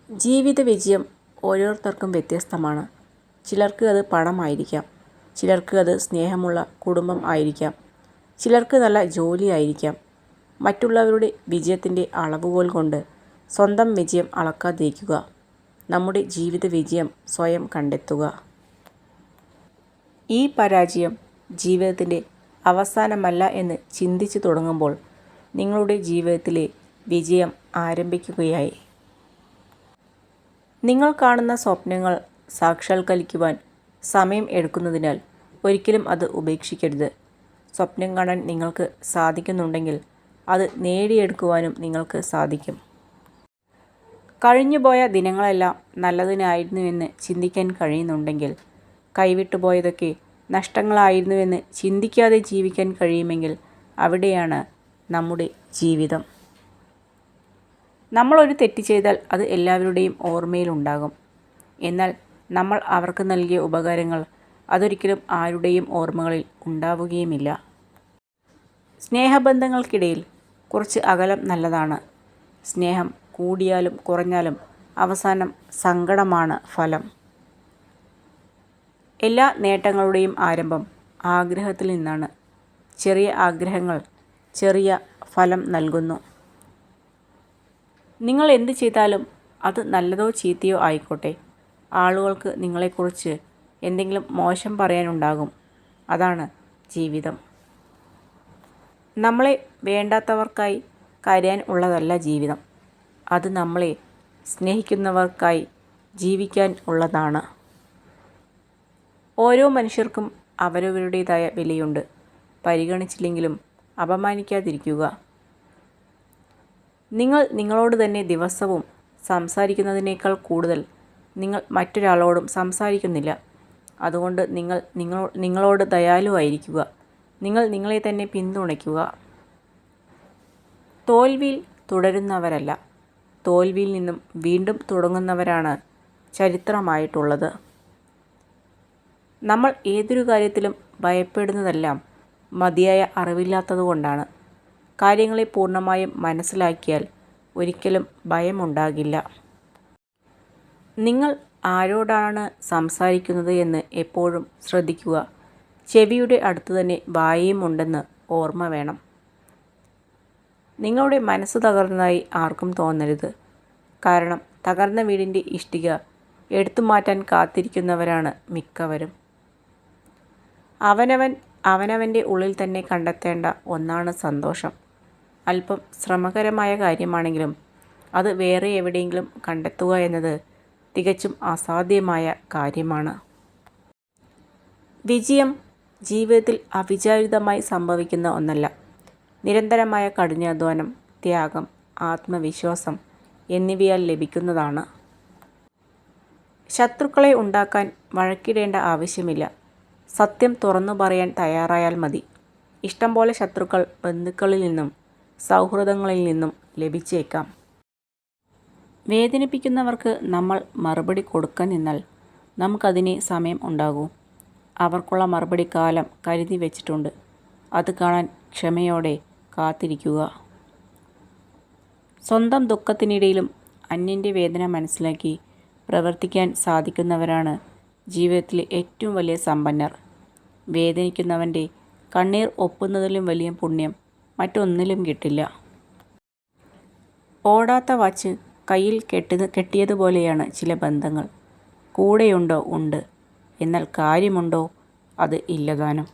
ജീവിത വിജയം ഓരോരുത്തർക്കും വ്യത്യസ്തമാണ്. ചിലർക്ക് അത് പണമായിരിക്കാം, ചിലർക്ക് അത് സ്നേഹമുള്ള കുടുംബം ആയിരിക്കാം, ചിലർക്ക് നല്ല ജോലിയായിരിക്കാം. മറ്റുള്ളവരുടെ വിജയത്തിൻ്റെ അളവുകോൽ കൊണ്ട് സ്വന്തം വിജയം അളക്കാതിരിക്കുക. നമ്മുടെ ജീവിത വിജയം സ്വയം കണ്ടെത്തുക. ഈ പരാജയം ജീവിതത്തിൻ്റെ അവസാനമല്ല എന്ന് ചിന്തിച്ചു തുടങ്ങുമ്പോൾ നിങ്ങളുടെ ജീവിതത്തിലെ വിജയം ആരംഭിക്കുകയായി. നിങ്ങൾ കാണുന്ന സ്വപ്നങ്ങൾ സാക്ഷാത്കരിക്കുവാൻ സമയം എടുക്കുന്നതിനാൽ ഒരിക്കലും അത് ഉപേക്ഷിക്കരുത്. സ്വപ്നം കാണാൻ നിങ്ങൾക്ക് സാധിക്കുന്നുണ്ടെങ്കിൽ അത് നേടിയെടുക്കുവാനും നിങ്ങൾക്ക് സാധിക്കും. കഴിഞ്ഞുപോയ ദിനങ്ങളെല്ലാം നല്ലതിനായിരുന്നുവെന്ന് ചിന്തിക്കാൻ കഴിയുന്നുണ്ടെങ്കിൽ, കൈവിട്ടുപോയതൊക്കെ നഷ്ടങ്ങളായിരുന്നുവെന്ന് ചിന്തിക്കാതെ ജീവിക്കാൻ കഴിയുമെങ്കിൽ അവിടെയാണ് നമ്മുടെ ജീവിതം. നമ്മൾ ഒരു തെറ്റ് ചെയ്താൽ അത് എല്ലാവരുടെയും ഓർമ്മയിലുണ്ടാകും. എന്നാൽ നമ്മൾ അവർക്ക് നൽകിയ ഉപകാരങ്ങൾ അതൊരിക്കലും ആരുടെയും ഓർമ്മകളിൽ ഉണ്ടാവുകയുമില്ല. സ്നേഹബന്ധങ്ങൾക്കിടയിൽ കുറച്ച് അകലം നല്ലതാണ്. സ്നേഹം കൂടിയാലും കുറഞ്ഞാലും അവസാനം സങ്കടമാണ് ഫലം. എല്ലാ നേട്ടങ്ങളുടെയും ആരംഭം ആഗ്രഹത്തിൽ നിന്നാണ്. ചെറിയ ആഗ്രഹങ്ങൾ ചെറിയ ഫലം നൽകുന്നു. നിങ്ങൾ എന്ത് ചെയ്താലും അത് നല്ലതോ ചീത്തയോ ആയിക്കോട്ടെ, ആളുകൾക്ക് നിങ്ങളെക്കുറിച്ച് എന്തെങ്കിലും മോശം പറയാനുണ്ടാകും. അതാണ് ജീവിതം. നമ്മളെ വേണ്ടാത്തവർക്കായി കരയാൻ ഉള്ളതല്ല ജീവിതം. അത് നമ്മളെ സ്നേഹിക്കുന്നവർക്കായി ജീവിക്കാൻ ഉള്ളതാണ്. ഓരോ മനുഷ്യർക്കും അവരവരുടേതായ വിലയുണ്ട്. പരിഗണിച്ചില്ലെങ്കിലും അപമാനിക്കാതിരിക്കുക. നിങ്ങൾ നിങ്ങളോട് തന്നെ ദിവസവും സംസാരിക്കുന്നതിനേക്കാൾ കൂടുതൽ നിങ്ങൾ മറ്റൊരാളോടും സംസാരിക്കുന്നില്ല. അതുകൊണ്ട് നിങ്ങളോട് ദയാലുവായിരിക്കുക. നിങ്ങൾ നിങ്ങളെ തന്നെ പിന്തുണയ്ക്കുക. തോൽവിയിൽ തുടരുന്നവരല്ല, തോൽവിയിൽ നിന്നും വീണ്ടും തുടങ്ങുന്നവരാണ് ചരിത്രമായിട്ടുള്ളത്. നമ്മൾ ഏതൊരു കാര്യത്തിലും ഭയപ്പെടുന്നതെല്ലാം മതിയായ അറിവില്ലാത്തതുകൊണ്ടാണ്. കാര്യങ്ങളെ പൂർണ്ണമായും മനസ്സിലാക്കിയാൽ ഒരിക്കലും ഭയമുണ്ടാകില്ല. നിങ്ങൾ ആരോടാണ് സംസാരിക്കുന്നത് എന്ന് എപ്പോഴും ശ്രദ്ധിക്കുക. ചെവിയുടെ അടുത്ത് തന്നെ വായയും ഉണ്ടെന്ന് ഓർമ്മ വേണം. നിങ്ങളുടെ മനസ്സ് തകർന്നതായി ആർക്കും തോന്നരുത്. കാരണം തകർന്ന വീടിൻ്റെ ഇഷ്ടിക എടുത്തുമാറ്റാൻ കാത്തിരിക്കുന്നവരാണ് മിക്കവരും. അവനവൻ്റെ ഉള്ളിൽ തന്നെ കണ്ടെത്തേണ്ട ഒന്നാണ് സന്തോഷം. അല്പം ശ്രമകരമായ കാര്യമാണെങ്കിലും അത് വേറെ എവിടെയെങ്കിലും കണ്ടെത്തുക എന്നത് തികച്ചും അസാധ്യമായ കാര്യമാണ്. വിജയം ജീവിതത്തിൽ അവിചാരിതമായി സംഭവിക്കുന്ന ഒന്നല്ല. നിരന്തരമായ കഠിനാധ്വാനം, ത്യാഗം, ആത്മവിശ്വാസം എന്നിവയാൽ ലഭിക്കുന്നതാണ്. ശത്രുക്കളെ ഉണ്ടാക്കാൻ വഴക്കിടേണ്ട ആവശ്യമില്ല. സത്യം തുറന്നു പറയാൻ തയ്യാറായാൽ മതി. ഇഷ്ടം പോലെ ശത്രുക്കൾ ബന്ധുക്കളിൽ നിന്നും സൗഹൃദങ്ങളിൽ നിന്നും ലഭിച്ചേക്കാം. വേദനിപ്പിക്കുന്നവർക്ക് നമ്മൾ മറുപടി കൊടുക്കാൻ നിന്നാൽ നമുക്കതിന് സമയം ഉണ്ടാകൂ. അവർക്കുള്ള മറുപടി കാലം കരുതി വെച്ചിട്ടുണ്ട്. അത് കാണാൻ ക്ഷമയോടെ കാത്തിരിക്കുക. സ്വന്തം ദുഃഖത്തിനിടയിലും അന്യൻ്റെ വേദന മനസ്സിലാക്കി പ്രവർത്തിക്കാൻ സാധിക്കുന്നവരാണ് ജീവിതത്തിലെ ഏറ്റവും വലിയ സമ്പന്നർ. വേദനിക്കുന്നവൻ്റെ കണ്ണീർ ഒപ്പുന്നതിലും വലിയ പുണ്യം മറ്റൊന്നിലും കിട്ടില്ല. ഓടാത്ത വാച്ച് കയ്യിൽ കെട്ടിയതുപോലെയാണ് ചില ബന്ധങ്ങൾ. കൂടെയുണ്ടോ? ഉണ്ട്. എന്നാൽ കാര്യമുണ്ടോ? അത് ഇല്ലതാനും.